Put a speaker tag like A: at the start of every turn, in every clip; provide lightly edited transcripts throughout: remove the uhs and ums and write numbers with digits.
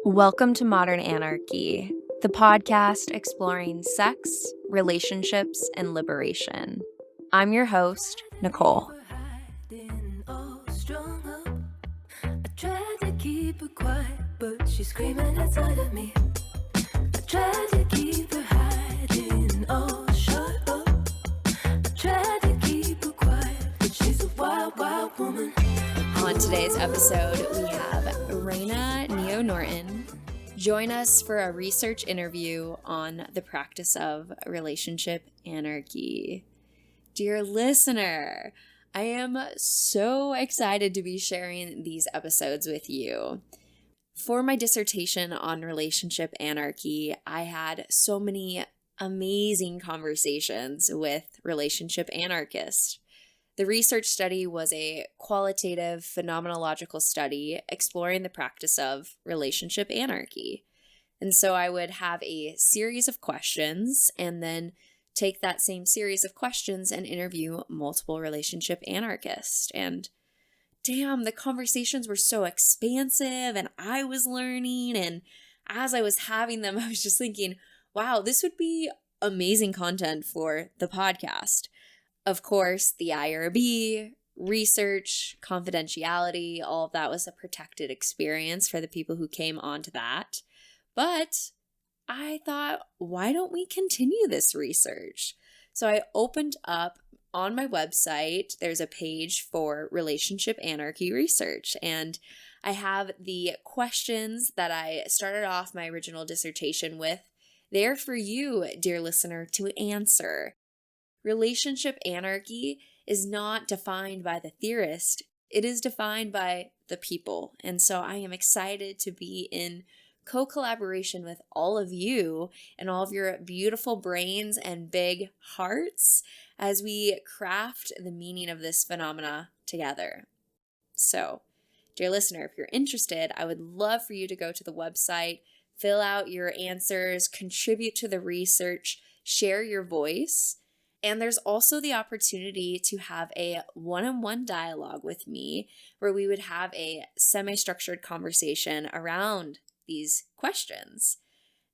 A: Welcome to Modern Anarchy, the podcast exploring sex, relationships, and liberation. I'm your host, Nicole.
B: I tried to keep her quiet, but she's screaming outside of me. I tried to keep her hiding, oh, shut up. I tried to keep her quiet, but she's a wild, wild woman.
A: On today's episode, we have Renya NeoNorton. Join us for a research interview on the practice of relationship anarchy. Dear listener, I am so excited to be sharing these episodes with you. For my dissertation on relationship anarchy, I had so many amazing conversations with relationship anarchists. The research study was a qualitative phenomenological study exploring the practice of relationship anarchy. And so I would have a series of questions and then take that same series of questions and interview multiple relationship anarchists. And damn, the conversations were so expansive and I was learning. And as I was having them, I was just thinking, wow, this would be amazing content for the podcast. Of course, the IRB, research, confidentiality, all of that was a protected experience for the people who came onto that. But I thought, why don't we continue this research? So I opened up on my website, there's a page for relationship anarchy research. And I have the questions that I started off my original dissertation with there for you, dear listener, to answer. Relationship anarchy is not defined by the theorist. It is defined by the people. And so I am excited to be in co-collaboration with all of you and all of your beautiful brains and big hearts as we craft the meaning of this phenomena together. So, dear listener, if you're interested, I would love for you to go to the website, fill out your answers, contribute to the research, share your voice. And there's also the opportunity to have a one-on-one dialogue with me where we would have a semi-structured conversation around these questions.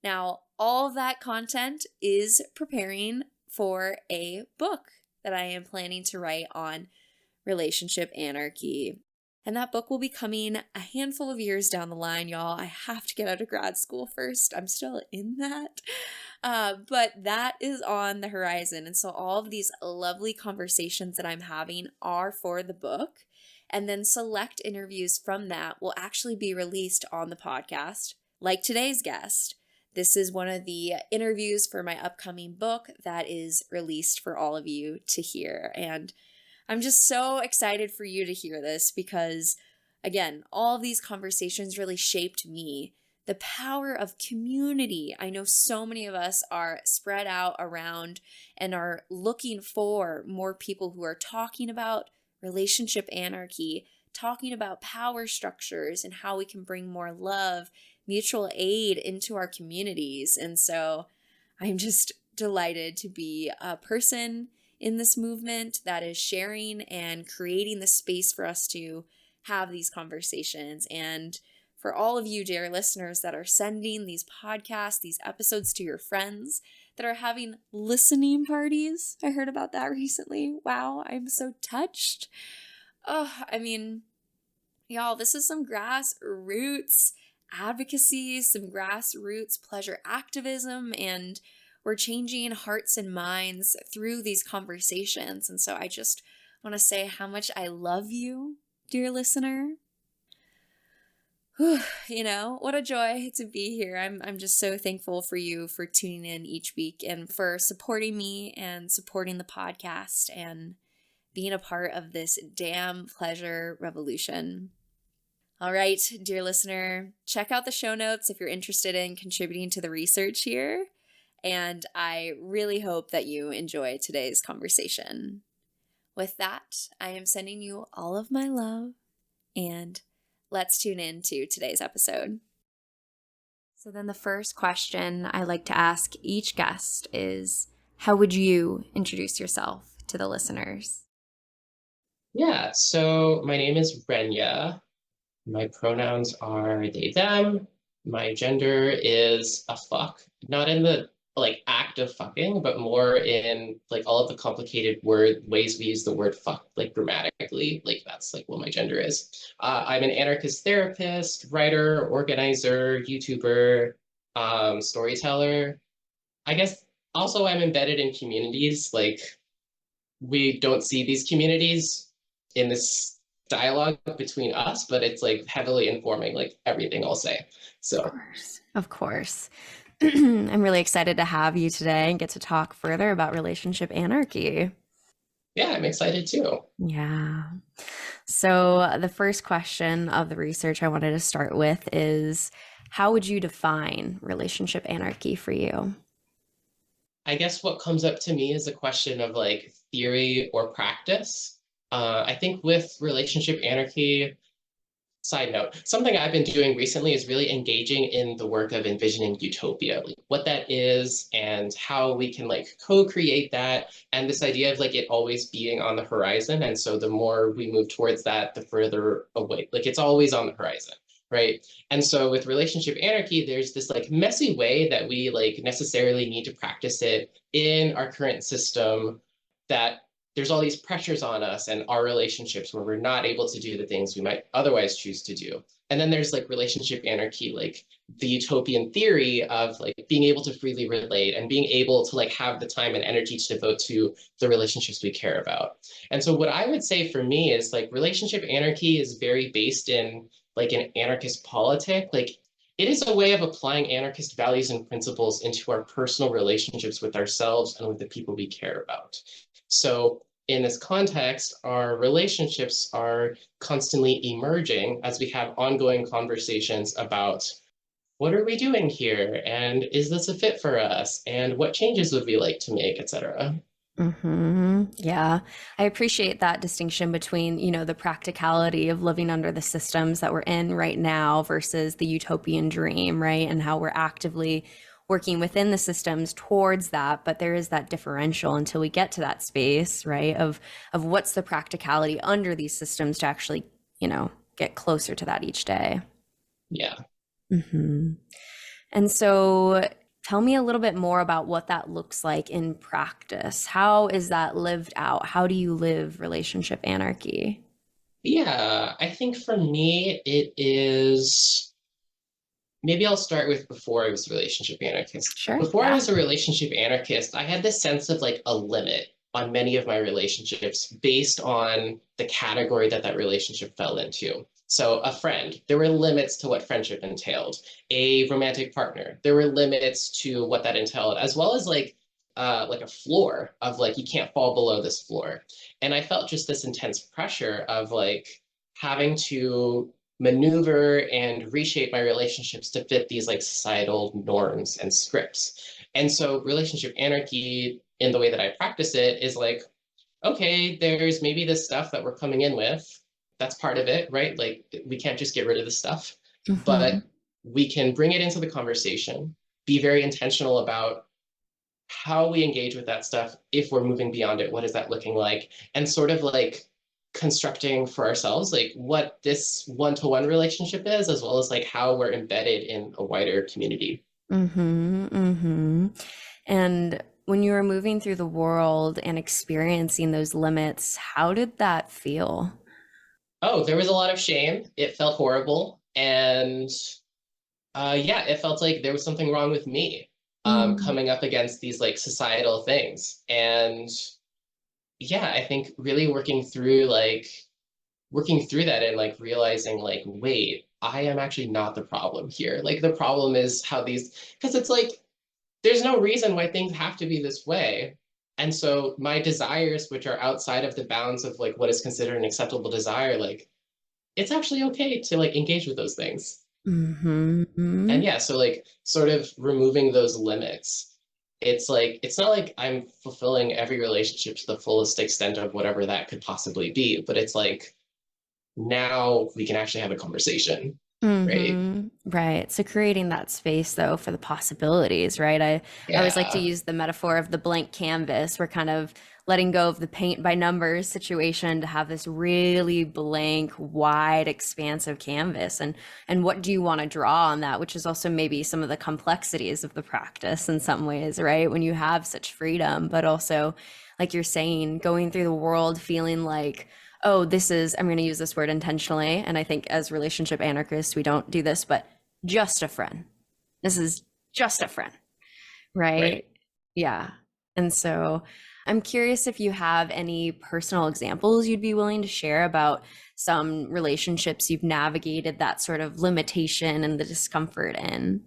A: Now, all of that content is preparing for a book that I am planning to write on relationship anarchy. And that book will be coming a handful of years down the line, y'all. I have to get out of grad school first. I'm still in that. But that is on the horizon. And so all of these lovely conversations that I'm having are for the book. And then select interviews from that will actually be released on the podcast, like today's guest. This is one of the interviews for my upcoming book that is released for all of you to hear. And I'm just so excited for you to hear this because, again, all of these conversations really shaped me. The power of community. I know so many of us are spread out around and are looking for more people who are talking about relationship anarchy, talking about power structures and how we can bring more love, mutual aid into our communities. And so I'm just delighted to be a person in this movement that is sharing and creating the space for us to have these conversations. And for all of you, dear listeners, that are sending these podcasts, these episodes to your friends, that are having listening parties. I heard about that recently. Wow, I'm so touched. Oh, I mean, y'all, this is some grassroots advocacy, some grassroots pleasure activism, and we're changing hearts and minds through these conversations. And so I just want to say how much I love you, dear listener. You know, what a joy to be here. I'm just so thankful for you for tuning in each week and for supporting me and supporting the podcast and being a part of this damn pleasure revolution. All right, dear listener, check out the show notes if you're interested in contributing to the research here. And I really hope that you enjoy today's conversation. With that, I am sending you all of my love, and let's tune in to today's episode. So then the first question I like to ask each guest is, how would you introduce yourself to the listeners?
C: Yeah, so my name is Renya. My pronouns are they, them. My gender is a fuck, not in the like act of fucking, but more in like all of the complicated ways we use the word fuck, like grammatically. Like that's like what my gender is. I'm an anarchist therapist, writer, organizer, YouTuber, storyteller. I guess also I'm embedded in communities. Like we don't see these communities in this dialogue between us, but it's like heavily informing like everything I'll say.
A: Of
C: So
A: course. Of course. I'm really excited to have you today and get to talk further about relationship anarchy.
C: yeah, I'm excited too.
A: Yeah. So, the first question of the research I wanted to start with is how would you define relationship anarchy for you?
C: I guess what comes up to me is a question of like theory or practice. I think with relationship anarchy, side note, something I've been doing recently is really engaging in the work of envisioning utopia, like what that is and how we can like co-create that, and this idea of like it always being on the horizon. And so the more we move towards that, the further away, like it's always on the horizon, right? And so with relationship anarchy, there's this like messy way that we like necessarily need to practice it in our current system, that there's all these pressures on us and our relationships where we're not able to do the things we might otherwise choose to do. And then there's like relationship anarchy, like the utopian theory of like being able to freely relate and being able to like have the time and energy to devote to the relationships we care about. And so what I would say for me is like relationship anarchy is very based in like an anarchist politic. Like it is a way of applying anarchist values and principles into our personal relationships with ourselves and with the people we care about. So in this context, our relationships are constantly emerging as we have ongoing conversations about what are we doing here? And is this a fit for us? And what changes would we like to make, etc.
A: Yeah. I appreciate that distinction between, the practicality of living under the systems that we're in right now versus the utopian dream, right? And how we're actively working within the systems towards that, but there is that differential until we get to that space, right? Of what's the practicality under these systems to actually, get closer to that each day.
C: Yeah.
A: hmm And so tell me a little bit more about what that looks like in practice. How is that lived out? How do you live relationship anarchy?
C: Yeah, I think for me, it is maybe I'll start with before I was a relationship anarchist.
A: Sure.
C: Before I
A: Yeah.
C: was a relationship anarchist, I had this sense of like a limit on many of my relationships based on the category that that relationship fell into. So a friend, there were limits to what friendship entailed. A romantic partner, there were limits to what that entailed, as well as like a floor of like you can't fall below this floor. And I felt just this intense pressure of like having to maneuver and reshape my relationships to fit these like societal norms and scripts. And so relationship anarchy in the way that I practice it is like, okay, there's maybe this stuff that we're coming in with. That's part of it, right? Like we can't just get rid of the stuff,
A: hmm
C: but we can bring it into the conversation, be very intentional about how we engage with that stuff. If we're moving beyond it, what is that looking like? And sort of like constructing for ourselves like what this one-to-one relationship is, as well as like how we're embedded in a wider community.
A: hmm And when you were moving through the world and experiencing those limits, how did that feel?
C: Oh, there was a lot of shame. It felt horrible. And yeah, it felt like there was something wrong with me,
A: Mm.
C: coming up against these like societal things. And yeah, I think really working through that and like realizing like, wait, I am actually not the problem here. Like the problem is how these, because it's like there's no reason why things have to be this way. And so my desires, which are outside of the bounds of like what is considered an acceptable desire, like it's actually okay to like engage with those things.
A: hmm
C: And yeah, so like sort of removing those limits. It's like it's not like I'm fulfilling every relationship to the fullest extent of whatever that could possibly be, but it's like now we can actually have a conversation, right?
A: Right. So creating that space though for the possibilities, right? I always like to
C: Yeah.
A: use the metaphor of the blank canvas. We're kind of letting go of the paint by numbers situation to have this really blank, wide, expansive canvas. And what do you want to draw on that, which is also maybe some of the complexities of the practice in some ways, right? When you have such freedom, but also, like you're saying, going through the world feeling like, oh, this is, I'm going to use this word intentionally. And I think as relationship anarchists, we don't do this, but just a friend. This is just a friend,
C: Right.
A: right? Yeah. And so I'm curious if you have any personal examples you'd be willing to share about some relationships you've navigated that sort of limitation and the discomfort in.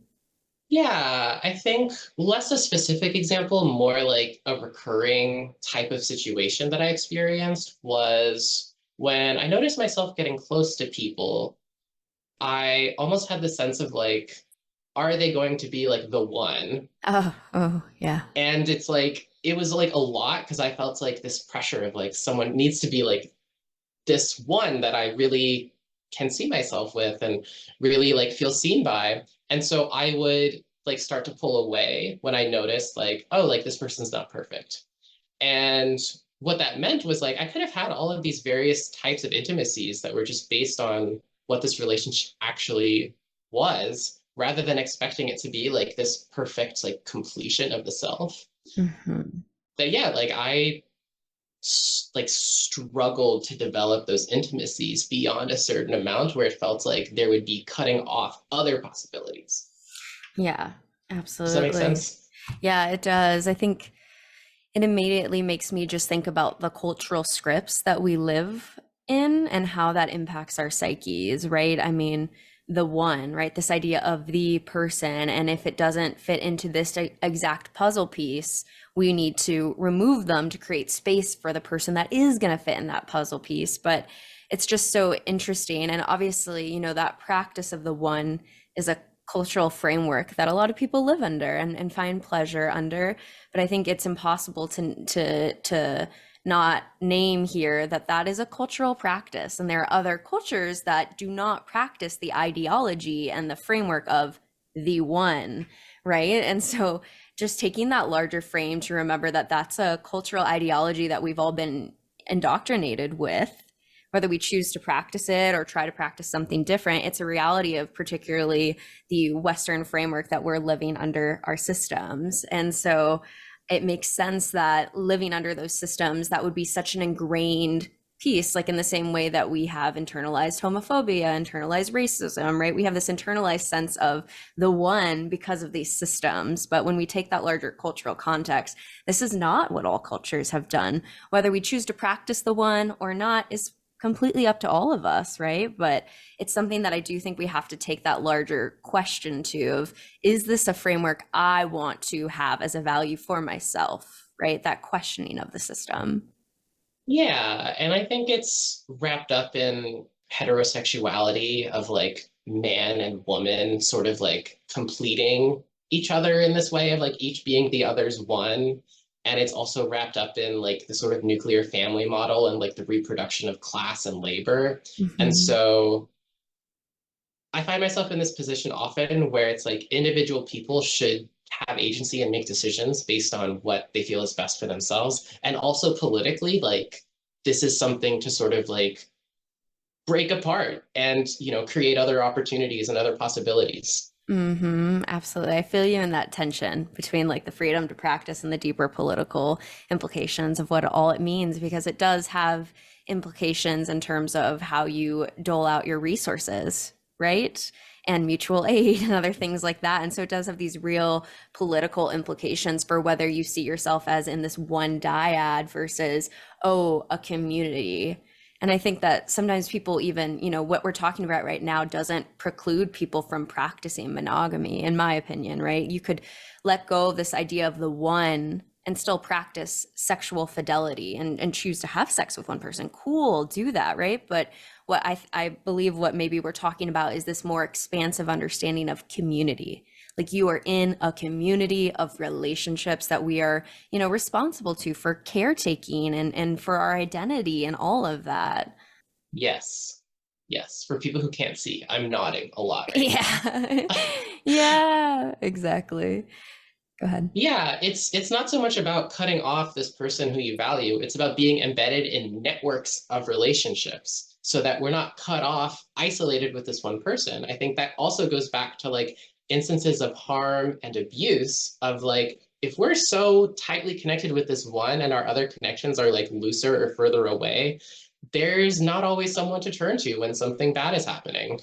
C: Yeah, I think less a specific example, more like a recurring type of situation that I experienced was when I noticed myself getting close to people. I almost had the sense of like, are they going to be like the one?
A: Oh, yeah.
C: And it's like, it was like a lot because I felt like this pressure of like someone needs to be like this one that I really can see myself with and really like feel seen by. And so I would like start to pull away when I noticed like, oh, like this person's not perfect. And what that meant was like I could have had all of these various types of intimacies that were just based on what this relationship actually was, rather than expecting it to be like this perfect like completion of the self.
A: Hmm.
C: But yeah, like I like struggled to develop those intimacies beyond a certain amount where it felt like there would be cutting off other possibilities.
A: Yeah,
C: Does that make
A: absolutely.
C: sense?
A: Yeah, it does. I think it immediately makes me just think about the cultural scripts that we live in and how that impacts our psyches, right? I mean, the one, right? This idea of the person. And if it doesn't fit into this exact puzzle piece, we need to remove them to create space for the person that is going to fit in that puzzle piece. But it's just so interesting. And obviously, that practice of the one is a cultural framework that a lot of people live under and find pleasure under. But I think it's impossible to not name here that that is a cultural practice, and there are other cultures that do not practice the ideology and the framework of the one, right? And so just taking that larger frame to remember that that's a cultural ideology that we've all been indoctrinated with, whether we choose to practice it or try to practice something different. It's a reality of particularly the Western framework that we're living under our systems. And so it makes sense that living under those systems, that would be such an ingrained piece, like in the same way that we have internalized homophobia, internalized racism, right? We have this internalized sense of the one because of these systems. But when we take that larger cultural context, this is not what all cultures have done. Whether we choose to practice the one or not is completely up to all of us, right? But it's something that I do think we have to take that larger question to of, is this a framework I want to have as a value for myself, right? That questioning of the system.
C: Yeah, and I think it's wrapped up in heterosexuality of like man and woman sort of like completing each other in this way of like each being the other's one. And it's also wrapped up in like the sort of nuclear family model and like the reproduction of class and labor. And
A: Mm-hmm.
C: so I find myself in this position often where it's like individual people should have agency and make decisions based on what they feel is best for themselves. And also politically, like this is something to sort of like break apart and, create other opportunities and other possibilities.
A: Mm-hmm, absolutely. I feel you in that tension between like the freedom to practice and the deeper political implications of what all it means, because it does have implications in terms of how you dole out your resources, right? And mutual aid and other things like that. And so it does have these real political implications for whether you see yourself as in this one dyad versus, oh, a community. And I think that sometimes people even, what we're talking about right now doesn't preclude people from practicing monogamy, in my opinion, right? You could let go of this idea of the one and still practice sexual fidelity and choose to have sex with one person. Cool, do that, right? But what I believe what maybe we're talking about is this more expansive understanding of community. Like you are in a community of relationships that we are, responsible to for caretaking and for our identity and all of that.
C: Yes. Yes. For people who can't see, I'm nodding a lot right now.
A: Yeah. Yeah, exactly. Go ahead.
C: Yeah, it's not so much about cutting off this person who you value. It's about being embedded in networks of relationships so that we're not cut off, isolated with this one person. I think that also goes back to like instances of harm and abuse of like if we're so tightly connected with this one and our other connections are like looser or further away, there's not always someone to turn to when something bad is happening.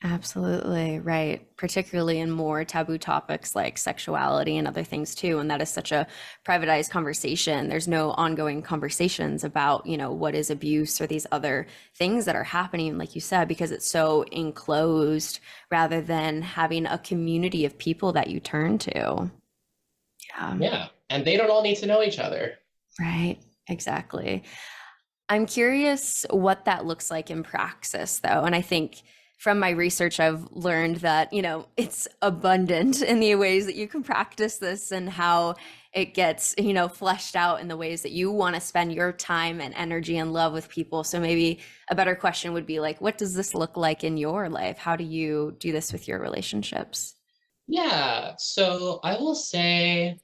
A: Absolutely, right. Particularly in more taboo topics like sexuality and other things too. And that is such a privatized conversation. There's no ongoing conversations about, what is abuse or these other things that are happening, like you said, because it's so enclosed rather than having a community of people that you turn to. Yeah,
C: Yeah, and they don't all need to know each other.
A: right. Exactly. I'm curious what that looks like in praxis, though. And I think from my research, I've learned that, it's abundant in the ways that you can practice this and how it gets, fleshed out in the ways that you want to spend your time and energy and love with people. So maybe a better question would be like, what does this look like in your life? How do you do this with your relationships?
C: Yeah, so I will say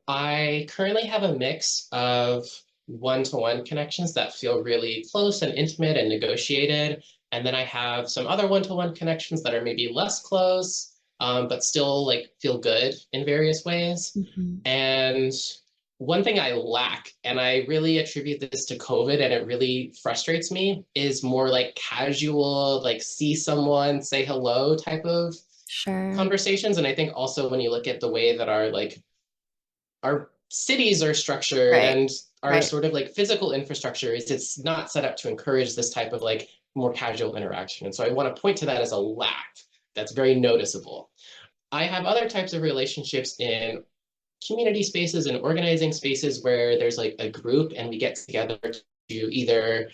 C: I currently have a mix of one-to-one connections that feel really close and intimate and negotiated. And then I have some other one-to-one connections that are maybe less close, but still like feel good in various ways.
A: Mhm.
C: And one thing I lack, and I really attribute this to COVID, and it really frustrates me, is more like casual, like see someone, say hello type of
A: Sure.
C: conversations. And I think also when you look at the way that our cities are structured
A: Right.
C: and our
A: Right.
C: sort of like physical infrastructure is it's not set up to encourage this type of like more casual interaction. And so I want to point to that as a lack that's very noticeable. I have other types of relationships in community spaces and organizing spaces where there's like a group and we get together to either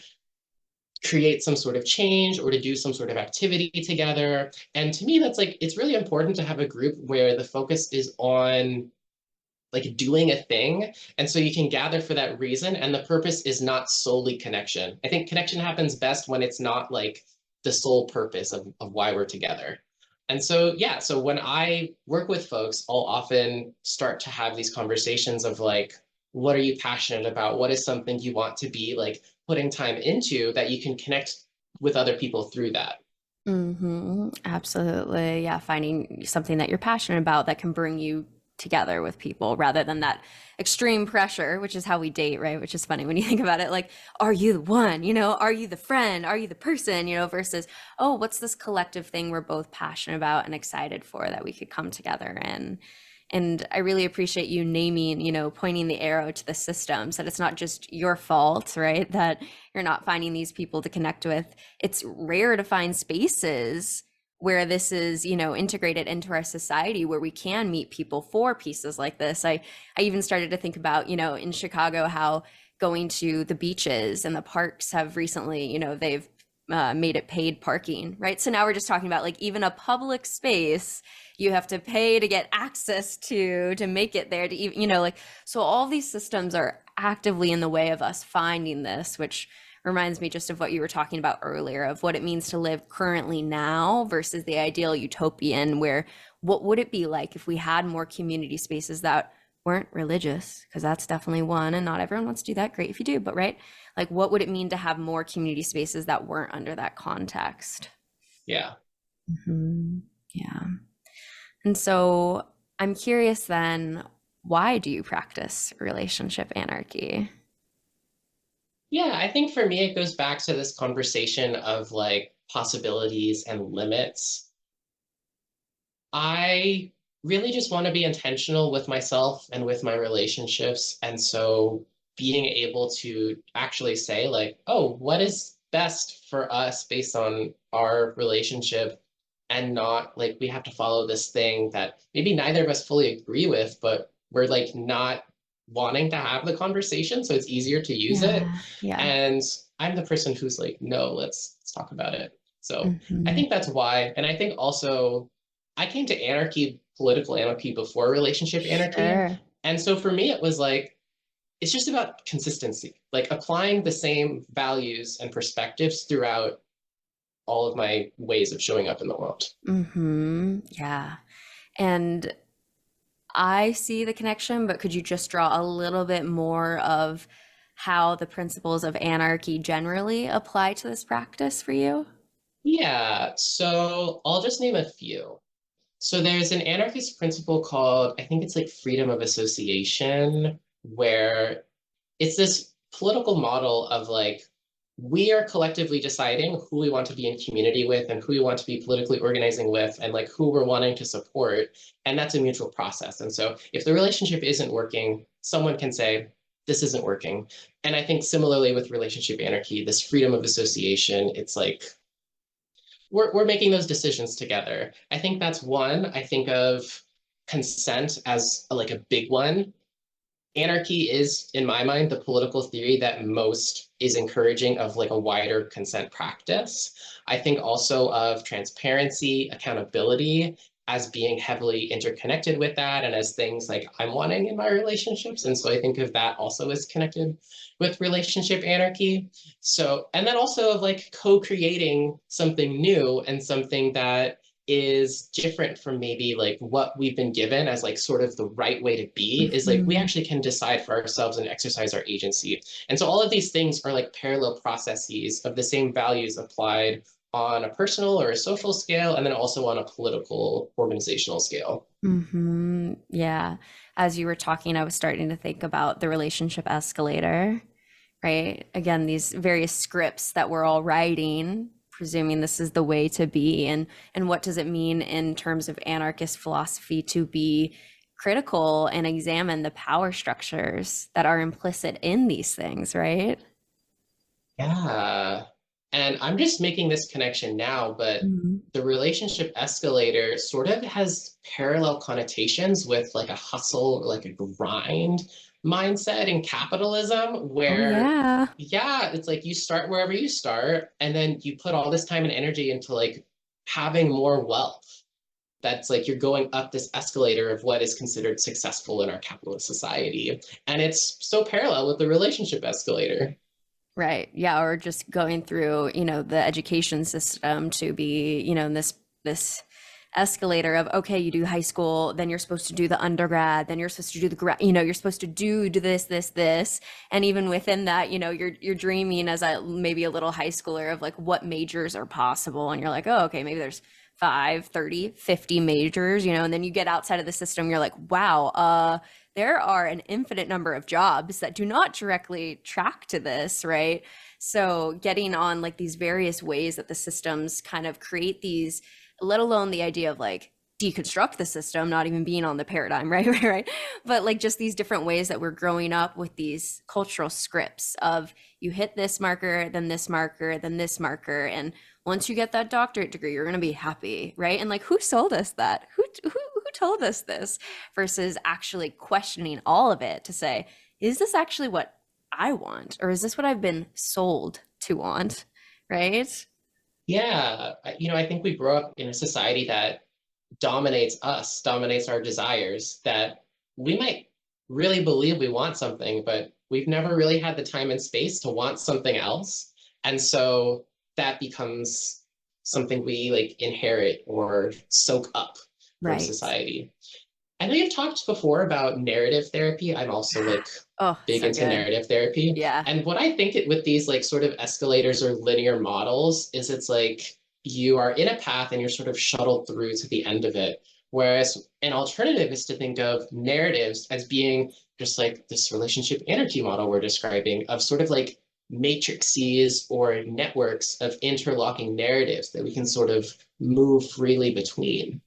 C: create some sort of change or to do some sort of activity together. And to me, that's like, it's really important to have a group where the focus is on like doing a thing. And so you can gather for that reason. And the purpose is not solely connection. I think connection happens best when it's not like the sole purpose of why we're together. And so, yeah, so when I work with folks, I'll often start to have these conversations of like, what are you passionate about? What is something you want to be like putting time into that you can connect with other people through that?
A: Absolutely. Yeah. Finding something that you're passionate about that can bring you together with people rather than that extreme pressure, which is how we date, right? Which is funny when you think about it. Like, are you the one? Are you the friend? Are you the person? Versus, oh, what's this collective thing we're both passionate about and excited for that we could come together in? And I really appreciate you naming, pointing the arrow to the systems, that it's not just your fault, right? That you're not finding these people to connect with. It's rare to find spaces where this is, integrated into our society where we can meet people for pieces like this. I even started to think about, in Chicago, how going to the beaches and the parks have recently, they've made it paid parking, right? So now we're just talking about like even a public space you have to pay to get access to make it there to even, like, so all these systems are actively in the way of us finding this, which reminds me just of what you were talking about earlier of what it means to live currently now versus the ideal utopian, where what would it be like if we had more community spaces that weren't religious, because that's definitely one and not everyone wants to do that. Great if you do, but right, like what would it mean to have more community spaces that weren't under that context?
C: Yeah.
A: Yeah. And so I'm curious then, why do you practice relationship anarchy?
C: Yeah, I think for me, it goes back to this conversation of like possibilities and limits. I really just want to be intentional with myself and with my relationships. And so being able to actually say, like, oh, what is best for us based on our relationship and not like we have to follow this thing that maybe neither of us fully agree with, but we're like not wanting to have the conversation. So it's easier to use it.
A: Yeah, yeah.
C: And I'm the person who's like, no, let's talk about it. So I
A: Hmm.
C: think that's why. And I think also I came to anarchy, political anarchy before relationship anarchy.
A: Sure.
C: And so for me, it was like, it's just about consistency, like applying the same values and perspectives throughout all of my ways of showing up in the world.
A: Yeah. And I see the connection, but could you just draw a little bit more of how the principles of anarchy generally apply to this practice for you?
C: Yeah, so I'll just name a few. So there's an anarchist principle called, I think it's like freedom of association, where it's this political model of like, we are collectively deciding who we want to be in community with and who we want to be politically organizing with and like who we're wanting to support. And that's a mutual process. And so if the relationship isn't working, someone can say, this isn't working. And I think similarly with relationship anarchy, this freedom of association, it's like we're making those decisions together. I think that's one. I think of consent as like a big one. Anarchy is, in my mind, the political theory that most is encouraging of like a wider consent practice. I think also of transparency, accountability as being heavily interconnected with that and as things like I'm wanting in my relationships. And so I think of that also as connected with relationship anarchy. So, and then also of like co-creating something new and something that is different from maybe like what we've been given as like sort of the right way to be is like we
A: Mhm.
C: actually can decide for ourselves and exercise our agency. And so all of these things are like parallel processes of the same values applied on a personal or a social scale and then also on a political organizational scale.
A: Yeah. As you were talking, I was starting to think about the relationship escalator, right? Again, these various scripts that we're all writing, presuming this is the way to be, and what does it mean in terms of anarchist philosophy to be critical and examine the power structures that are implicit in these things, right?
C: Yeah. And I'm just making this connection now, but
A: Mhm.
C: the relationship escalator sort of has parallel connotations with like a hustle or like a grind mindset in capitalism,
A: Oh,
C: where,
A: yeah.
C: yeah, it's like you start wherever you start, and then you put all this time and energy into like having more wealth. That's like you're going up this escalator of what is considered successful in our capitalist society. And it's so parallel with the relationship escalator.
A: Right. Yeah. Or just going through, the education system to be, in this escalator of, okay, you do high school, then you're supposed to do the undergrad, then you're supposed to do the grad, you're supposed to do this. And even within that, you're dreaming as a maybe a little high schooler of like what majors are possible. And you're like, oh, okay, maybe there's 5, 30, 50 majors, and then you get outside of the system, you're like, wow, there are an infinite number of jobs that do not directly track to this, right? So getting on like these various ways that the systems kind of create these, let alone the idea of like deconstruct the system, not even being on the paradigm, right? Right. But like just these different ways that we're growing up with these cultural scripts of you hit this marker, then this marker, then this marker. And once you get that doctorate degree, you're going to be happy, right? And like, who sold us that? Who told us this? Versus actually questioning all of it to say, is this actually what I want? Or is this what I've been sold to want? Right?
C: Yeah, I think we grow up in a society that dominates us, dominates our desires, that we might really believe we want something, but we've never really had the time and space to want something else. And so that becomes something we like inherit or soak up from
A: Right.
C: society. I know you've talked before about narrative therapy. I'm also like
A: Oh,
C: big
A: so
C: into
A: good.
C: narrative therapy.
A: Yeah.
C: And what I think with these like sort of escalators or linear models is it's like you are in a path and you're sort of shuttled through to the end of it. Whereas an alternative is to think of narratives as being just like this relationship anarchy model we're describing of sort of like matrices or networks of interlocking narratives that we can sort of move freely between.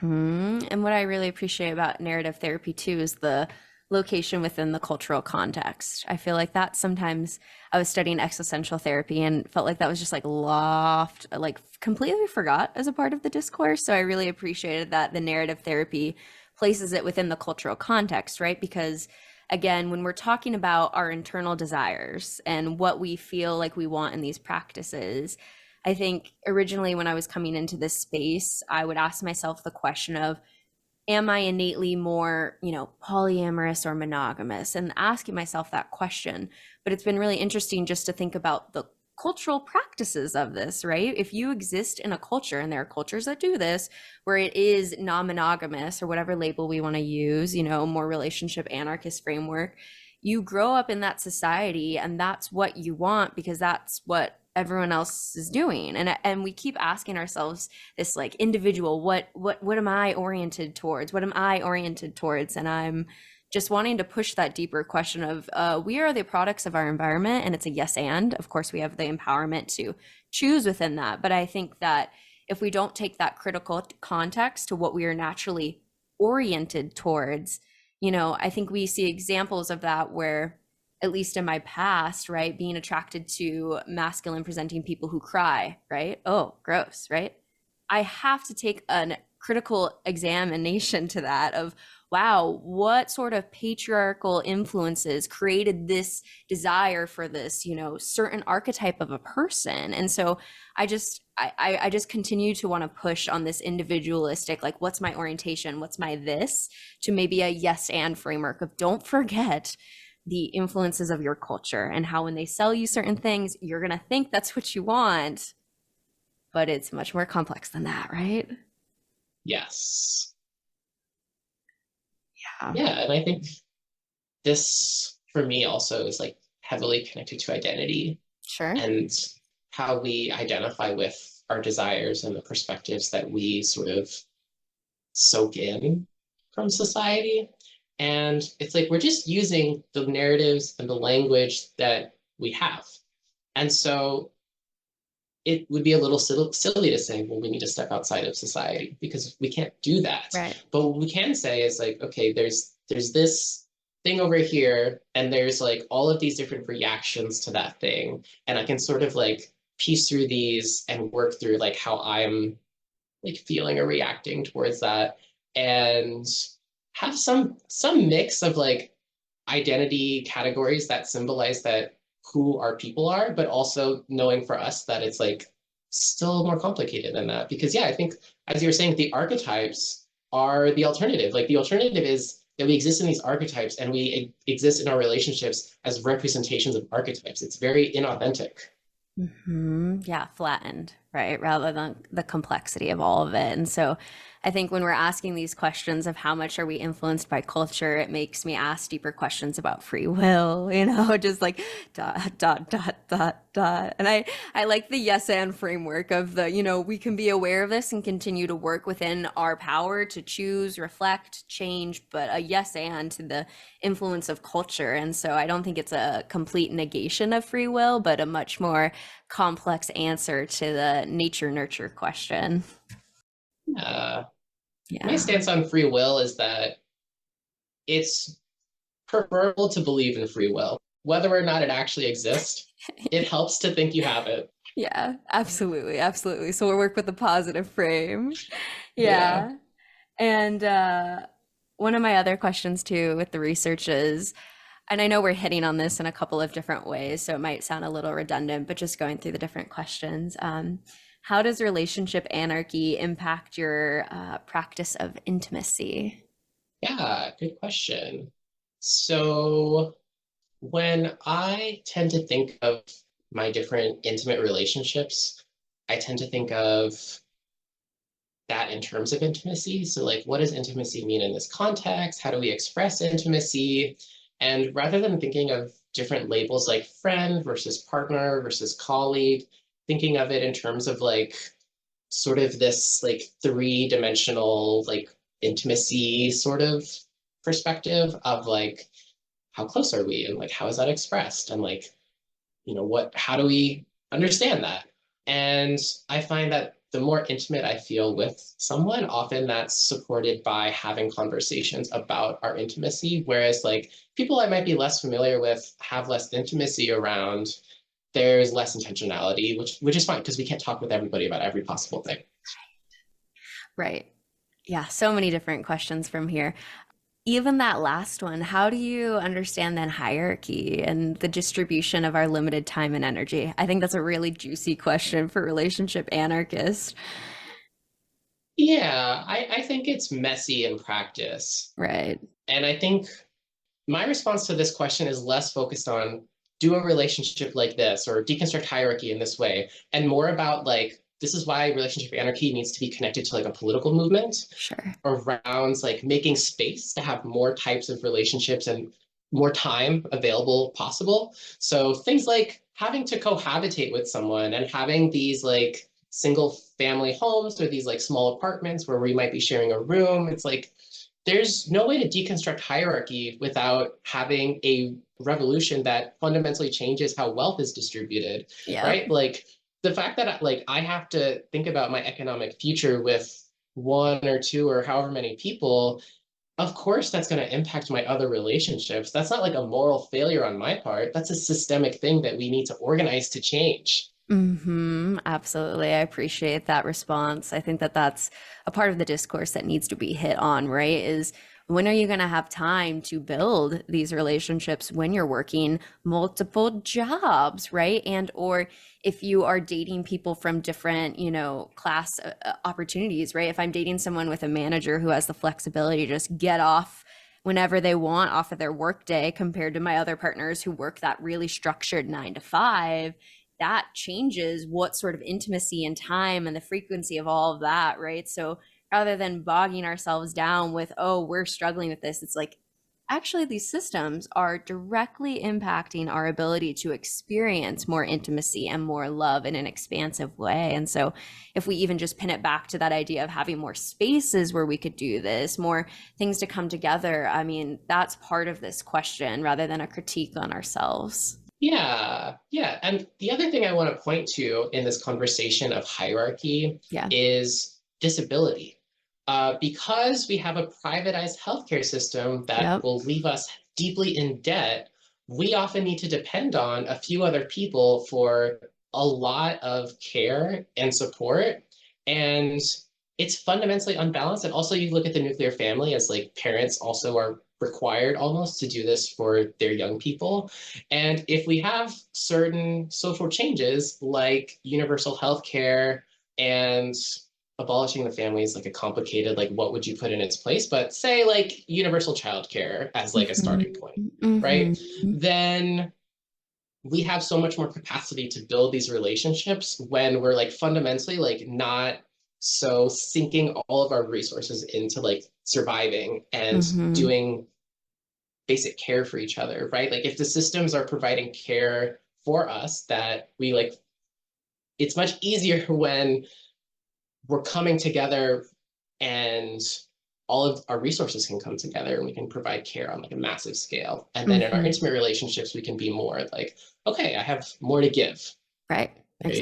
A: And what I really appreciate about narrative therapy too is the location within the cultural context. I feel like that sometimes I was studying existential therapy and felt like that was just like loft, like completely forgot as a part of the discourse. So I really appreciated that the narrative therapy places it within the cultural context, right? Because again, when we're talking about our internal desires and what we feel like we want in these practices, I think originally when I was coming into this space, I would ask myself the question of, am I innately more, polyamorous or monogamous? And asking myself that question. But it's been really interesting just to think about the cultural practices of this, right? If you exist in a culture, and there are cultures that do this, where it is non-monogamous or whatever label we want to use, more relationship anarchist framework, you grow up in that society and that's what you want because that's what everyone else is doing. And we keep asking ourselves this like individual, what am I oriented towards? What am I oriented towards? And I'm just wanting to push that deeper question of we are the products of our environment, and it's a yes and of course we have the empowerment to choose within that. But I think that if we don't take that critical context to what we are naturally oriented towards, I think we see examples of that where, at least in my past, right, being attracted to masculine presenting people who cry, right? Oh, gross, right? I have to take a critical examination to that of, wow, what sort of patriarchal influences created this desire for this, certain archetype of a person? And so I just continue to want to push on this individualistic, like, what's my orientation? What's my this? To maybe a yes and framework of don't forget the influences of your culture and how when they sell you certain things, you're going to think that's what you want, but it's much more complex than that, right?
C: Yes.
A: Yeah.
C: Yeah, and I think this for me also is like heavily connected to identity
A: Sure.
C: and how we identify with our desires and the perspectives that we sort of soak in from society. And it's like we're just using the narratives and the language that we have. And so it would be a little silly to say, well, we need to step outside of society because we can't do that.
A: Right.
C: But what we can say is like, okay, there's this thing over here, and there's like all of these different reactions to that thing. And I can sort of like piece through these and work through like how I'm like feeling or reacting towards that, and have some mix of like identity categories that symbolize that who our people are, but also knowing for us that it's like still more complicated than that. Because yeah, I think as you were saying, the archetypes are the alternative. Like the alternative is that we exist in these archetypes and we exist in our relationships as representations of archetypes. It's very inauthentic.
A: Yeah, flattened, right? Rather than the complexity of all of it. And so I think when we're asking these questions of how much are we influenced by culture, it makes me ask deeper questions about free will, just like dot, dot, dot, dot, dot. And I like the yes and framework of the, we can be aware of this and continue to work within our power to choose, reflect, change, but a yes and to the influence of culture. And so I don't think it's a complete negation of free will, but a much more complex answer to the nature nurture question.
C: My
A: Yeah.
C: stance on free will is that it's preferable to believe in free will. Whether or not it actually exists, it helps to think you have it.
A: Yeah, absolutely, absolutely. So we'll work with a positive frame.
C: Yeah.
A: Yeah. And one of my other questions too with the research is, and I know we're hitting on this in a couple of different ways, so it might sound a little redundant, but just going through the different questions. How does relationship anarchy impact your practice of intimacy?
C: Yeah, good question. So when I tend to think of my different intimate relationships, I tend to think of that in terms of intimacy. So, like, what does intimacy mean in this context? How do we express intimacy? And rather than thinking of different labels like friend versus partner versus colleague, thinking of it in terms of like sort of this like three-dimensional like intimacy sort of perspective of like how close are we and like how is that expressed and like how do we understand that? And I find that the more intimate I feel with someone, often that's supported by having conversations about our intimacy. Whereas like people I might be less familiar with have less intimacy around, there's less intentionality, which is fine because we can't talk with everybody about every possible thing.
A: Right. Yeah, so many different questions from here. Even that last one, how do you understand then hierarchy and the distribution of our limited time and energy? I think that's a really juicy question for relationship anarchist.
C: Yeah, I think it's messy in practice.
A: Right.
C: And I think my response to this question is less focused on do a relationship like this or deconstruct hierarchy in this way, and more about like, this is why relationship anarchy needs to be connected to like a political movement
A: Sure.
C: around like making space to have more types of relationships and more time available possible. So things like having to cohabitate with someone and having these like single family homes or these like small apartments where we might be sharing a room. It's like there's no way to deconstruct hierarchy without having a revolution that fundamentally changes how wealth is distributed,
A: Yeah.
C: right? Like the fact that like I have to think about my economic future with one or two or however many people, of course that's going to impact my other relationships. That's not like a moral failure on my part. That's a systemic thing that we need to organize to change.
A: Absolutely. I appreciate that response. I think that that's a part of the discourse that needs to be hit on, right? Is when are you going to have time to build these relationships when you're working multiple jobs, right? And or if you are dating people from different, class opportunities, right? If I'm dating someone with a manager who has the flexibility to just get off whenever they want off of their workday compared to my other partners who work that really structured 9 to 5, that changes what sort of intimacy and time and the frequency of all of that, right? So rather than bogging ourselves down with, oh, we're struggling with this, it's like, actually, these systems are directly impacting our ability to experience more intimacy and more love in an expansive way. And so, if we even just pin it back to that idea of having more spaces where we could do this, more things to come together, I mean, that's part of this question rather than a critique on ourselves.
C: Yeah, yeah. And the other thing I want to point to in this conversation of hierarchy
A: Yeah.
C: is disability. Because we have a privatized healthcare system that
A: Yep.
C: will leave us deeply in debt, we often need to depend on a few other people for a lot of care and support. And it's fundamentally unbalanced. And also, you look at the nuclear family as like parents also are required almost to do this for their young people. And if we have certain social changes like universal health care and abolishing the family is like a complicated, like what would you put in its place? But say like universal childcare as like a starting point, right?
A: Mm-hmm.
C: Then we have so much more capacity to build these relationships when we're like fundamentally like not so sinking all of our resources into like surviving and
A: Mm-hmm.
C: doing basic care for each other, right? Like if the systems are providing care for us that we like, it's much easier when we're coming together and all of our resources can come together and we can provide care on like a massive scale. And then in our
A: Mm-hmm.
C: intimate relationships, we can be more like, okay, I have more to give.
A: Right.
C: Right.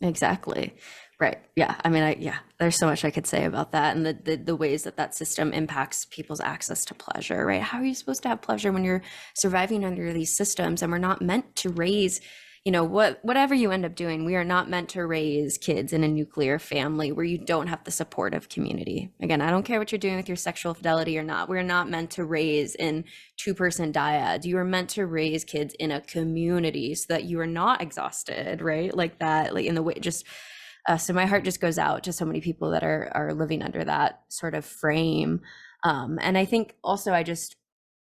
A: Exactly. Right. Yeah. I mean, yeah, there's so much I could say about that and the ways that that system impacts people's access to pleasure, right? How are you supposed to have pleasure when you're surviving under these systems and we're not meant to raise, whatever you end up doing, we are not meant to raise kids in a nuclear family where you don't have the support of community. Again, I don't care what you're doing with your sexual fidelity or not. We're not meant to raise in two-person dyads. You are meant to raise kids in a community so that you are not exhausted, right? Like that, like in the way, just so my heart just goes out to so many people that are living under that sort of frame. And I think also I just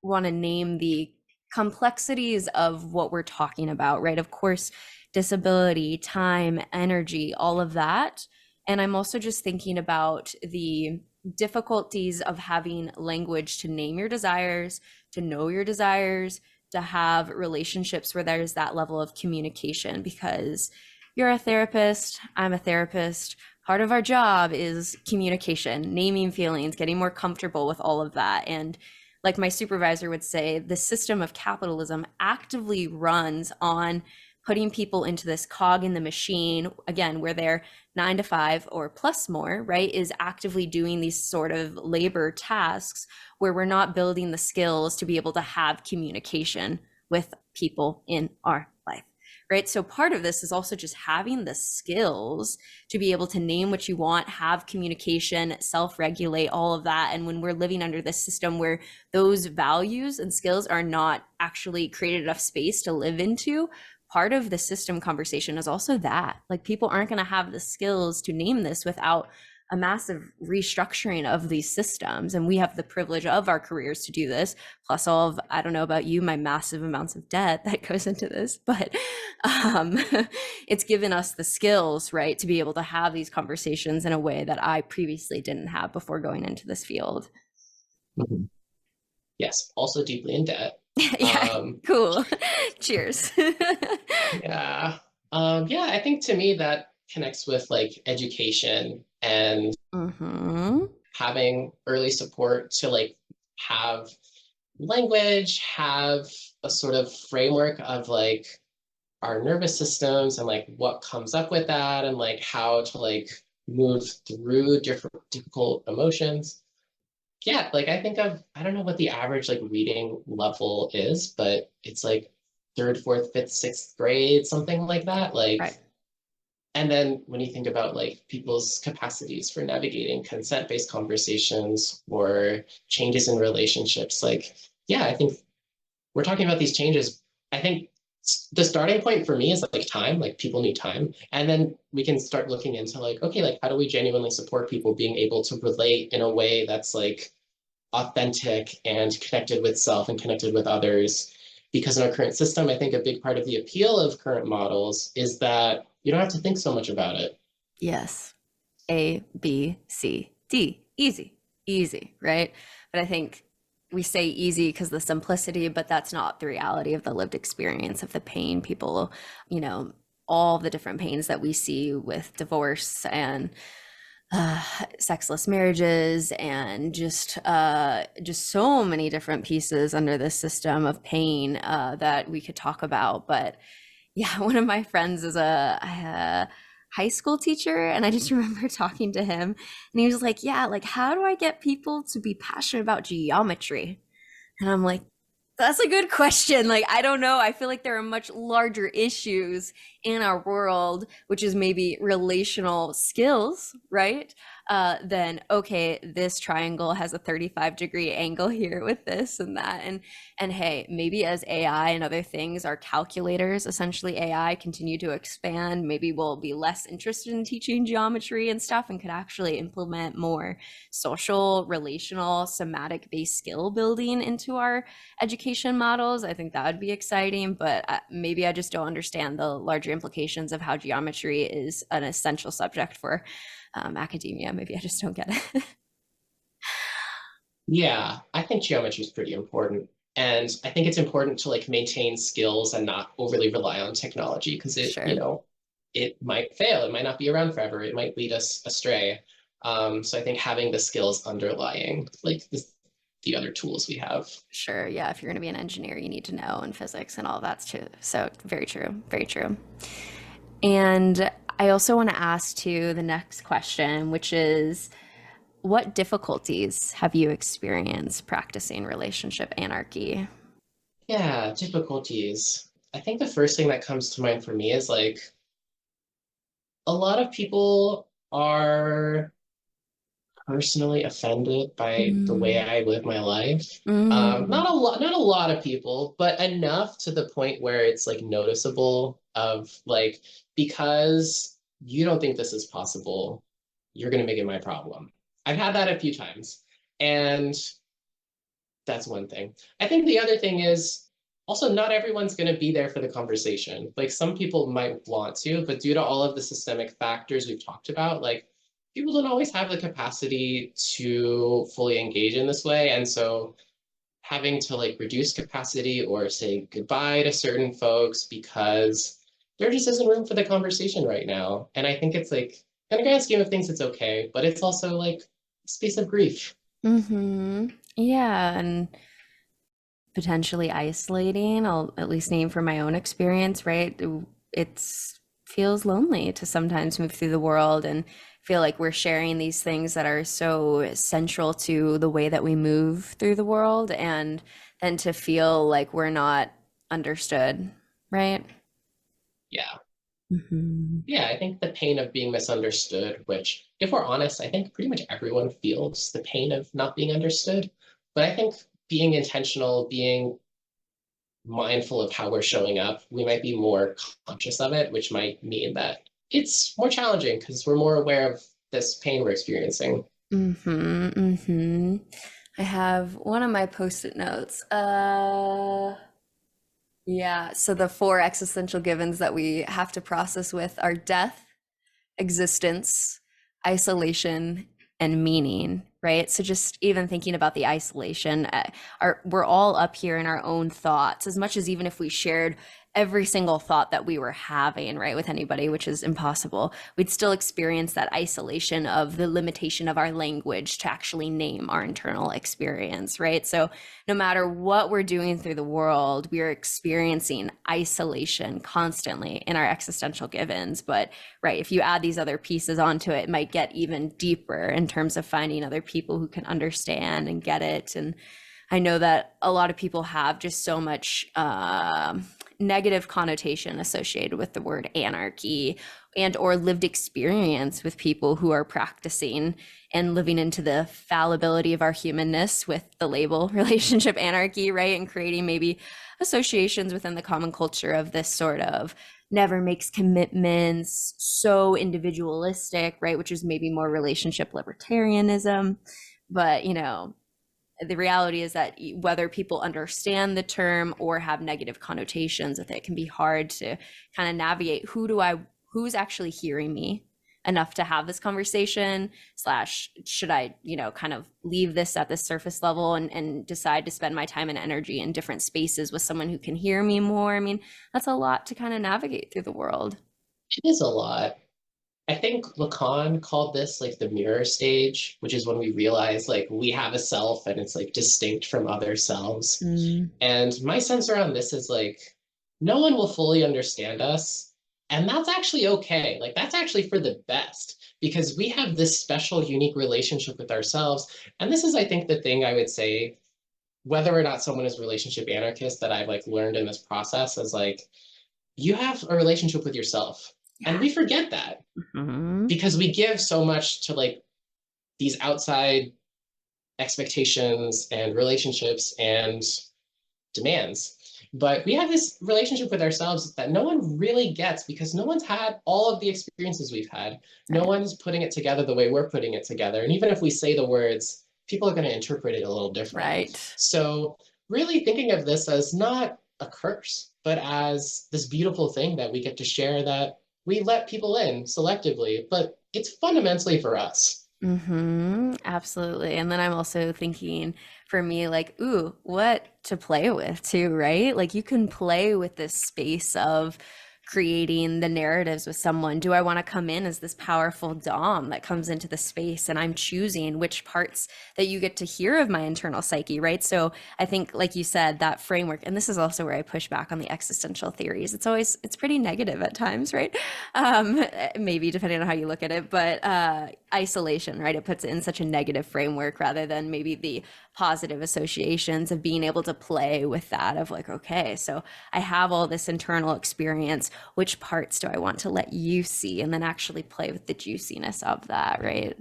A: want to name the complexities of what we're talking about, right? Of course, disability, time, energy, all of that. And I'm also just thinking about the difficulties of having language to name your desires, to know your desires, to have relationships where there's that level of communication, because you're a therapist, I'm a therapist. Part of our job is communication, naming feelings, getting more comfortable with all of that. And like my supervisor would say, the system of capitalism actively runs on putting people into this cog in the machine, again, where they're 9 to 5 or plus more, right, is actively doing these sort of labor tasks where we're not building the skills to be able to have communication with people in our life. Right. So part of this is also just having the skills to be able to name what you want, have communication, self-regulate, all of that. And when we're living under this system where those values and skills are not actually created enough space to live into, part of the system conversation is also that like people aren't going to have the skills to name this without a massive restructuring of these systems. And we have the privilege of our careers to do this, plus all of, I don't know about you, my massive amounts of debt that goes into this, but it's given us the skills, right, to be able to have these conversations in a way that I previously didn't have before going into this field.
C: Mhm. Yes, also deeply in debt.
A: Yeah, cool. Cheers.
C: Yeah. Yeah, I think to me that connects with like education and
A: Mm-hmm.
C: having early support to like have language, have a sort of framework of like our nervous systems and like what comes up with that and like how to like move through different difficult emotions. Yeah, like I think of, I don't know what the average like reading level is, but it's like third, fourth, fifth, sixth grade, something like that. Like,
A: Right.
C: and then when you think about like people's capacities for navigating consent-based conversations or changes in relationships, like, yeah, I think we're talking about these changes. I think the starting point for me is like time, like people need time. And then we can start looking into like, okay, like how do we genuinely support people being able to relate in a way that's like authentic and connected with self and connected with others. Because in our current system, I think a big part of the appeal of current models is that you don't have to think so much about it.
A: Yes. A, B, C, D. Easy, easy, right? But I think we say easy because the simplicity, but that's not the reality of the lived experience of the pain people, you know, all the different pains that we see with divorce and sexless marriages and just so many different pieces under this system of pain that we could talk about. But yeah, one of my friends is a high school teacher, and I just remember talking to him, and he was like, "Yeah, like how do I get people to be passionate about geometry?" And I'm like, that's a good question. Like, I don't know. I feel like there are much larger issues in our world, which is maybe relational skills, right? Then, okay, this triangle has a 35-degree angle here with this and that. And hey, maybe as AI and other things, our calculators, essentially AI, continue to expand, maybe we'll be less interested in teaching geometry and stuff and could actually implement more social, relational, somatic based skill building into our education models. I think that would be exciting, but maybe I just don't understand the larger implications of how geometry is an essential subject for academia. Maybe I just don't get it.
C: Yeah, I think geometry is pretty important. And I think it's important to like maintain skills and not overly rely on technology because it,
A: Sure.
C: it might fail. It might not be around forever. It might lead us astray. So I think having the skills underlying like the other tools we have.
A: Sure. Yeah. If you're going to be an engineer, you need to know and physics and all that too. So very true. Very true. And I also want to ask too the next question, which is what difficulties have you experienced practicing relationship anarchy?
C: Yeah, difficulties. I think the first thing that comes to mind for me is like a lot of people are personally offended by the way
A: Mm,
C: I live my life.
A: mm,
C: Not a lot of people, but enough to the point where it's like noticeable of like, because you don't think this is possible, you're going to make it my problem. I've had that a few times. And that's one thing. I think the other thing is also not everyone's going to be there for the conversation. Like some people might want to, but due to all of the systemic factors we've talked about, like people don't always have the capacity to fully engage in this way. And so having to like reduce capacity or say goodbye to certain folks because there just isn't room for the conversation right now. And I think it's like, in the grand scheme of things, it's okay, but it's also like a space of grief.
A: mm-hmm. Yeah, and potentially isolating. I'll at least name from my own experience, right? It's feels lonely to sometimes move through the world and feel like we're sharing these things that are so central to the way that we move through the world, and then to feel like we're not understood, right?
C: Yeah.
A: Hmm.
C: Yeah, I think the pain of being misunderstood, which, if we're honest, I think pretty much everyone feels the pain of not being understood. But I think being intentional, being mindful of how we're showing up, we might be more conscious of it, which might mean that it's more challenging because we're more aware of this pain we're experiencing.
A: Mm-hmm. Mm-hmm. I have one of my post-it notes. Yeah, so the four existential givens that we have to process with are death, existence, isolation, and meaning, right? So just even thinking about the isolation, we're all up here in our own thoughts, as much as even if we shared every single thought that we were having, right, with anybody, which is impossible, we'd still experience that isolation of the limitation of our language to actually name our internal experience, right? So no matter what we're doing through the world, we are experiencing isolation constantly in our existential givens. But right, if you add these other pieces onto it, it might get even deeper in terms of finding other people who can understand and get it. And I know that a lot of people have just so much negative connotation associated with the word anarchy and or lived experience with people who are practicing and living into the fallibility of our humanness with the label relationship anarchy, right? And creating maybe associations within the common culture of this sort of never makes commitments, so individualistic, right? Which is maybe more relationship libertarianism. But, the reality is that whether people understand the term or have negative connotations with it can be hard to kind of navigate who's actually hearing me enough to have this conversation slash should I kind of leave this at this surface level and decide to spend my time and energy in different spaces with someone who can hear me more. I mean, that's a lot to kind of navigate through the world.
C: It is a lot. I think Lacan called this like the mirror stage, which is when we realize like we have a self and it's like distinct from other selves. And my sense around this is like no one will fully understand us. And that's actually okay. Like that's actually for the best because we have this special, unique relationship with ourselves. And this is, I think, the thing I would say, whether or not someone is relationship anarchist that I've like learned in this process is like, you have a relationship with yourself. Yeah. And we forget that because we give so much to like these outside expectations and relationships and demands. But we have this relationship with ourselves that no one really gets because no one's had all of the experiences we've had. No one's putting it together the way we're putting it together. And even if we say the words, people are going to interpret it a little different.
A: Right.
C: So really thinking of this as not a curse, but as this beautiful thing that we get to share that we let people in selectively, but it's fundamentally for us.
A: Absolutely. And then I'm also thinking for me, like, ooh, what to play with too, right? Like you can play with this space of creating the narratives with someone. Do I want to come in as this powerful dom that comes into the space and I'm choosing which parts that you get to hear of my internal psyche, right? So I think, like you said, that framework, and this is also where I push back on the existential theories. It's pretty negative at times, right? Maybe depending on how you look at it, but isolation, right? It puts it in such a negative framework rather than maybe the positive associations of being able to play with that of like, okay, so I have all this internal experience. Which parts do I want to let you see? And then actually play with the juiciness of that, right?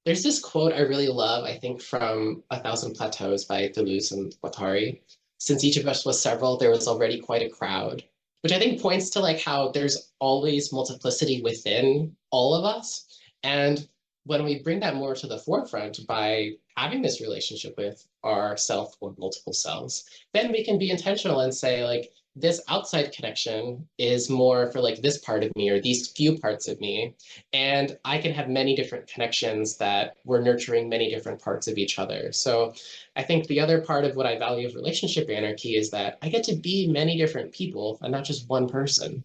C: There's this quote I really love, I think from A Thousand Plateaus by Deleuze and Guattari. Since each of us was several, there was already quite a crowd, which I think points to like how there's always multiplicity within all of us. And when we bring that more to the forefront by having this relationship with our self or multiple selves, then we can be intentional and say like, this outside connection is more for like this part of me or these few parts of me. And I can have many different connections that we're nurturing many different parts of each other. So I think the other part of what I value of relationship anarchy is that I get to be many different people and not just one person.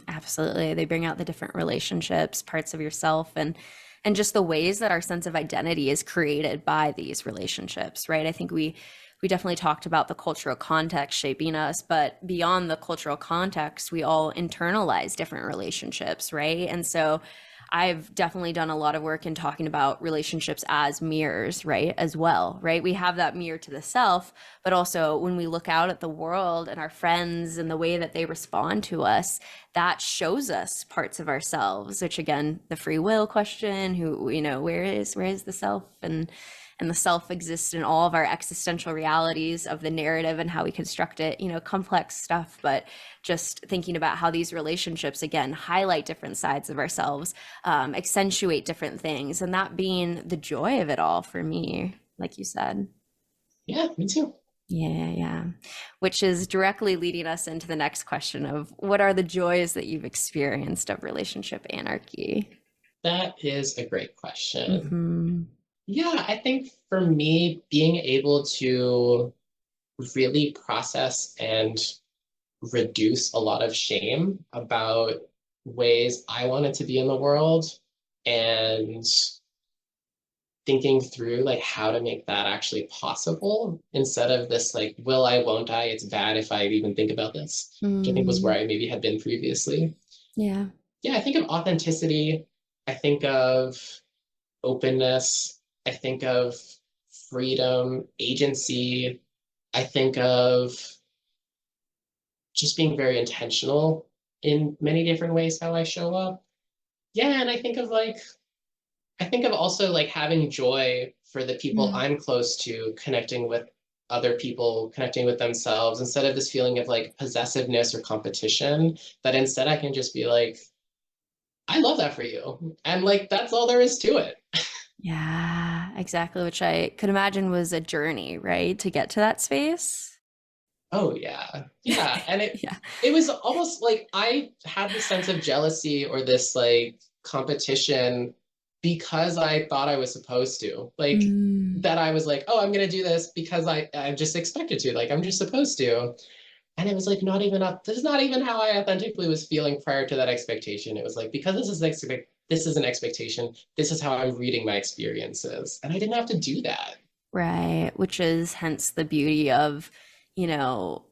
A: Absolutely. They bring out the different relationships, parts of yourself, and just the ways that our sense of identity is created by these relationships, right? I think we definitely talked about the cultural context shaping us, but beyond the cultural context, we all internalize different relationships, right? And so I've definitely done a lot of work in talking about relationships as mirrors, right? As well, right? We have that mirror to the self, but also when we look out at the world and our friends and the way that they respond to us, that shows us parts of ourselves, which again, the free will question, who, where is the self? and the self exists in all of our existential realities of the narrative and how we construct it, complex stuff. But just thinking about how these relationships, again, highlight different sides of ourselves, accentuate different things, and that being the joy of it all for me, like you said.
C: Yeah, me too.
A: Yeah. Which is directly leading us into the next question of what are the joys that you've experienced of relationship anarchy?
C: That is a great question.
A: Mm-hmm.
C: Yeah, I think for me, being able to really process and reduce a lot of shame about ways I wanted to be in the world and thinking through like how to make that actually possible instead of this like will I, won't I, it's bad if I even think about this, which I think was where
A: Mm,
C: I maybe had been previously.
A: yeah.
C: Yeah, I think of authenticity. I think of openness. I think of freedom, agency. I think of just being very intentional in many different ways how I show up. Yeah, and I think of also like having joy for the people
A: Mm,
C: I'm close to, connecting with other people, connecting with themselves, instead of this feeling of like possessiveness or competition, that instead I can just be like, I love that for you. And like that's all there is to it.
A: yeah, exactly. Which I could imagine was a journey, right? To get to that space.
C: Oh yeah. Yeah. And
A: Yeah.
C: it was almost like I had this sense of jealousy or this like competition because I thought I was supposed to. Like
A: Mm,
C: that I was like, oh, I'm gonna do this because I'm just expected to. Like I'm just supposed to. And it was like not even up. This is not even how I authentically was feeling prior to that expectation. It was like because this is an expectation. This is how I'm reading my experiences, and I didn't have to do that.
A: right. Which is hence the beauty of, you know,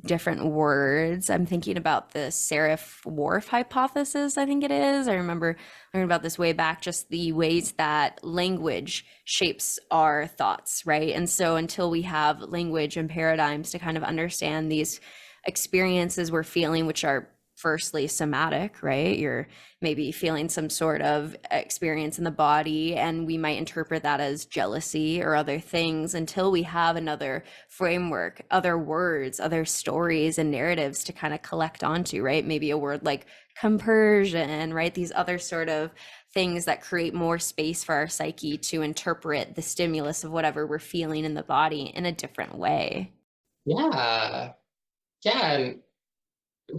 A: different words. I'm thinking about the serif Whorf hypothesis, I think it is. I remember learning about this way back, just the ways that language shapes our thoughts, right? And so until we have language and paradigms to kind of understand these experiences we're feeling, which are firstly somatic, right? You're maybe feeling some sort of experience in the body, and we might interpret that as jealousy or other things until we have another framework, other words, other stories and narratives to kind of collect onto, right? Maybe a word like compersion, right? These other sort of things that create more space for our psyche to interpret the stimulus of whatever we're feeling in the body in a different way.
C: Yeah, yeah. And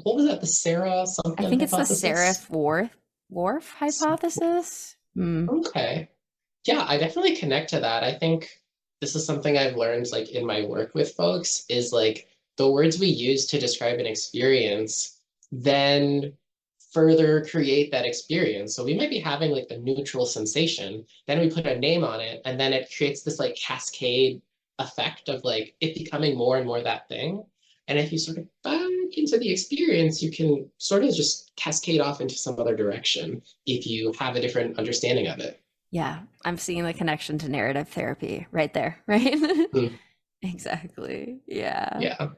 C: what was that? The Sarah
A: I
C: something
A: think it's the
C: hypothesis?
A: serif Whorf hypothesis. Hmm.
C: Okay. Yeah, I definitely connect to that. I think this is something I've learned like in my work with folks is like the words we use to describe an experience then further create that experience. So we might be having like a neutral sensation, then we put a name on it, and then it creates this like cascade effect of like it becoming more and more that thing. And if you sort of back into the experience, you can sort of just cascade off into some other direction if you have a different understanding of it.
A: Yeah, I'm seeing the connection to narrative therapy right there, right?
C: Mm,
A: Exactly. Yeah.
C: yeah.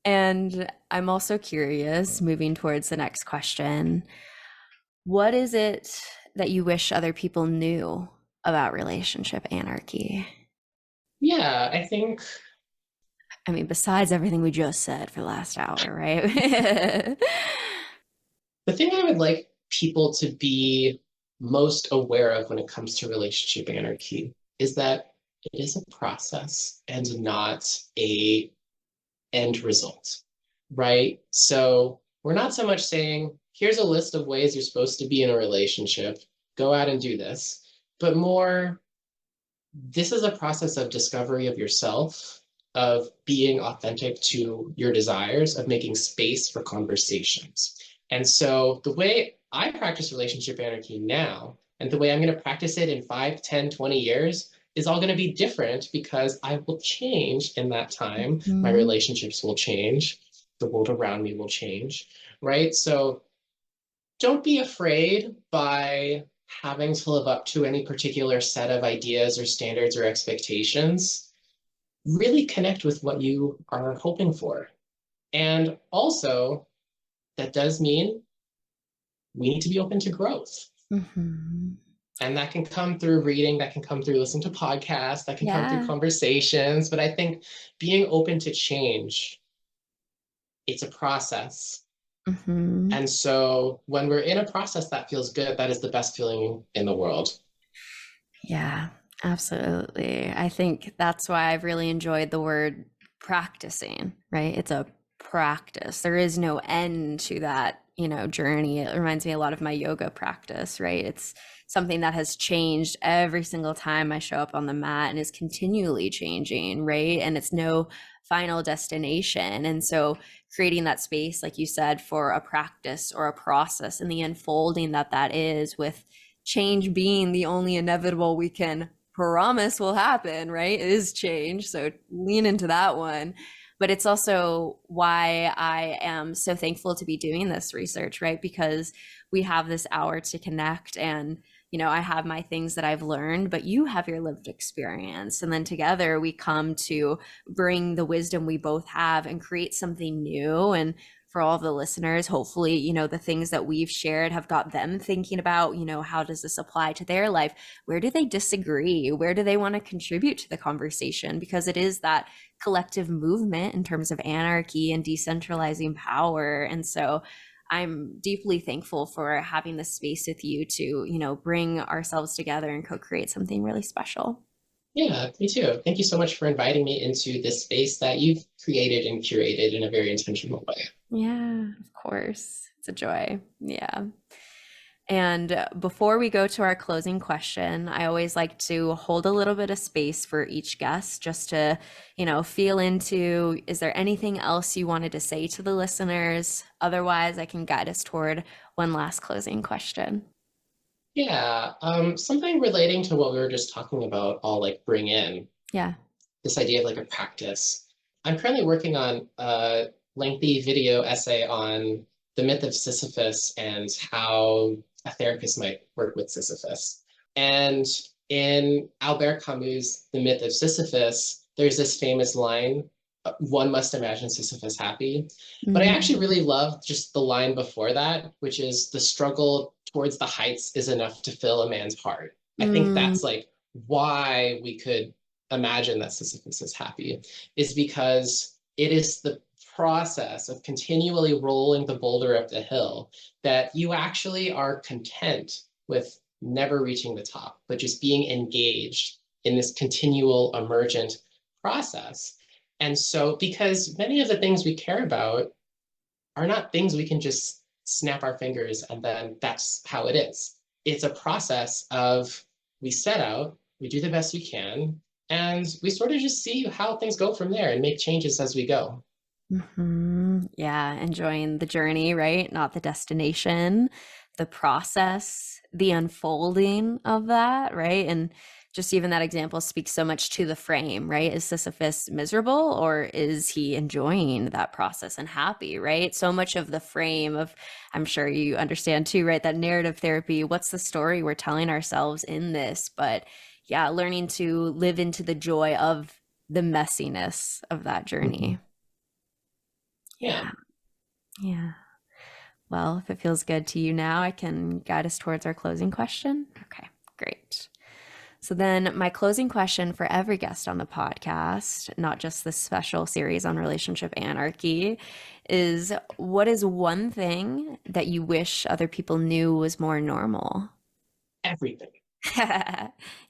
A: And I'm also curious, moving towards the next question, what is it that you wish other people knew about relationship anarchy?
C: Yeah, I think
A: I mean, besides everything we just said for the last hour, right?
C: the thing I would like people to be most aware of when it comes to relationship anarchy is that it is a process and not a end result, right? So we're not so much saying, here's a list of ways you're supposed to be in a relationship, go out and do this, but more, this is a process of discovery of yourself, of being authentic to your desires, of making space for conversations. And so the way I practice relationship anarchy now, and the way I'm going to practice it in 5, 10, 20 years is all going to be different because I will change in that time. My
A: Mhm.
C: relationships will change. The world around me will change, right? So don't be afraid by having to live up to any particular set of ideas or standards or expectations. Really connect with what you are hoping for. And also, that does mean we need to be open to growth.
A: Mhm.
C: And that can come through reading, that can come through listening to podcasts, that can come through
A: Yeah.
C: conversations. But I think being open to change, it's a process.
A: Hmm.
C: And so when we're in a process that feels good, that is the best feeling in the world.
A: Yeah, absolutely. I think that's why I've really enjoyed the word practicing, right? It's a practice. There is no end to that, journey. It reminds me a lot of my yoga practice, right? It's something that has changed every single time I show up on the mat and is continually changing, right? And it's no final destination. And so creating that space, like you said, for a practice or a process and the unfolding that is, with change being the only inevitable we can promise will happen, right? It is change. So lean into that one. But it's also why I am so thankful to be doing this research, right? Because we have this hour to connect, and I have my things that I've learned, but you have your lived experience. And then together we come to bring the wisdom we both have and create something new. And for all of the listeners, hopefully, the things that we've shared have got them thinking about, how does this apply to their life? Where do they disagree? Where do they want to contribute to the conversation? Because it is that collective movement in terms of anarchy and decentralizing power. And so I'm deeply thankful for having this space with you to, bring ourselves together and co-create something really special.
C: Yeah, me too. Thank you so much for inviting me into this space that you've created and curated in a very intentional way.
A: Yeah, of course. It's a joy. Yeah. And before we go to our closing question, I always like to hold a little bit of space for each guest just to, feel into, is there anything else you wanted to say to the listeners? Otherwise, I can guide us toward one last closing question.
C: Yeah, something relating to what we were just talking about, I'll like bring in
A: Yeah.
C: this idea of like a practice. I'm currently working on a lengthy video essay on the myth of Sisyphus and how a therapist might work with Sisyphus. And in Albert Camus' The Myth of Sisyphus, there's this famous line, one must imagine Sisyphus happy. But I actually
A: Mm.
C: really love just the line before that, which is the struggle towards the heights is enough to fill a man's heart. I think
A: Mm.
C: that's like why we could imagine that Sisyphus is happy, is because it is the process of continually rolling the boulder up the hill that you actually are content with never reaching the top, but just being engaged in this continual emergent process. And so, because many of the things we care about are not things we can just snap our fingers and then that's how it is. It's a process of we set out, we do the best we can, and we sort of just see how things go from there and make changes as we go.
A: Yeah, enjoying the journey, right? Not the destination, the process, the unfolding of that, right? And just even that example speaks so much to the frame, right? Is Sisyphus miserable or is he enjoying that process and happy, right? So much of the frame of, I'm sure you understand too, right? That narrative therapy, what's the story we're telling ourselves in this? But yeah, learning to live into the joy of the messiness of that
C: Mm-hmm.
A: journey.
C: Yeah.
A: Yeah. Yeah. Well, if it feels good to you now, I can guide us towards our closing question. Okay, great. So then my closing question for every guest on the podcast, not just this special series on relationship anarchy, is what is one thing that you wish other people knew was more normal?
C: Everything.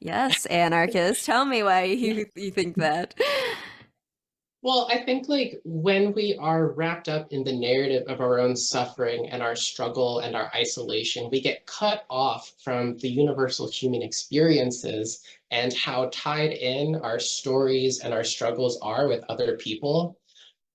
A: Yes, anarchist. Tell me why you think that.
C: Well, I think like when we are wrapped up in the narrative of our own suffering and our struggle and our isolation, we get cut off from the universal human experiences and how tied in our stories and our struggles are with other people.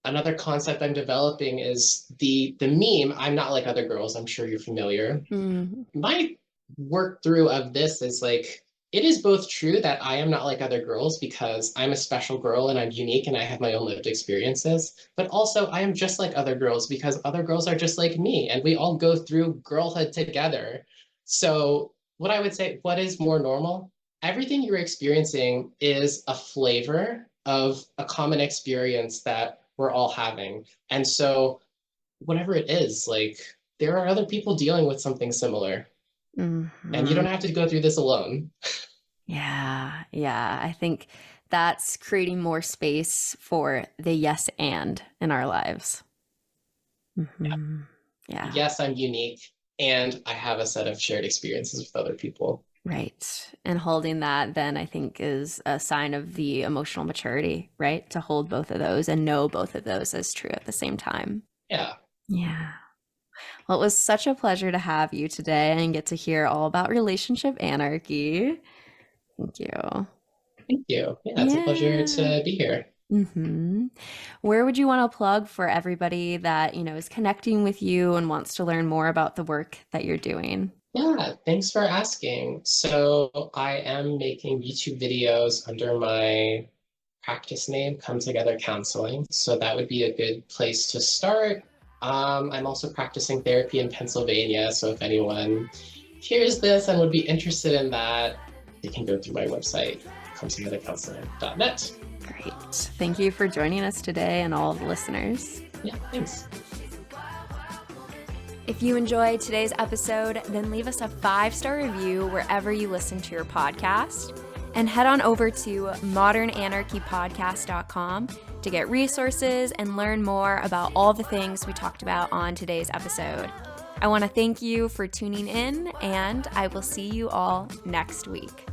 C: Another concept I'm developing is the meme, I'm not like other girls, I'm sure you're familiar.
A: Mm,
C: My work through of this is like it is both true that I am not like other girls because I'm a special girl and I'm unique and I have my own lived experiences, but also I am just like other girls because other girls are just like me and we all go through girlhood together. So, what I would say, what is more normal? Everything you're experiencing is a flavor of a common experience that we're all having. And so, whatever it is, like there are other people dealing with something similar. And you don't have to go through this alone.
A: Yeah. I think that's creating more space for the yes and in our lives. Yeah.
C: Yes, I'm unique, and I have a set of shared experiences with other people.
A: Right. And holding that then I think is a sign of the emotional maturity, right? To hold both of those and know both of those as true at the same time.
C: Yeah.
A: Yeah. Well, it was such a pleasure to have you today and get to hear all about relationship anarchy. Thank you.
C: Thank you. Yeah, it's a pleasure to be here.
A: Where would you want to plug for everybody that, is connecting with you and wants to learn more about the work that you're doing?
C: Yeah, thanks for asking. So I am making YouTube videos under my practice name, Come Together Counseling. So that would be a good place to start. I'm also practicing therapy in Pennsylvania. So if anyone hears this and would be interested in that, they can go through my website, cometogethercounseling.net.
A: Great. Thank you for joining us today and all of the listeners.
C: Yeah, thanks.
A: If you enjoyed today's episode, then leave us a 5-star review wherever you listen to your podcast. And head on over to modernanarchypodcast.com to get resources and learn more about all the things we talked about on today's episode. I want to thank you for tuning in, and I will see you all next week.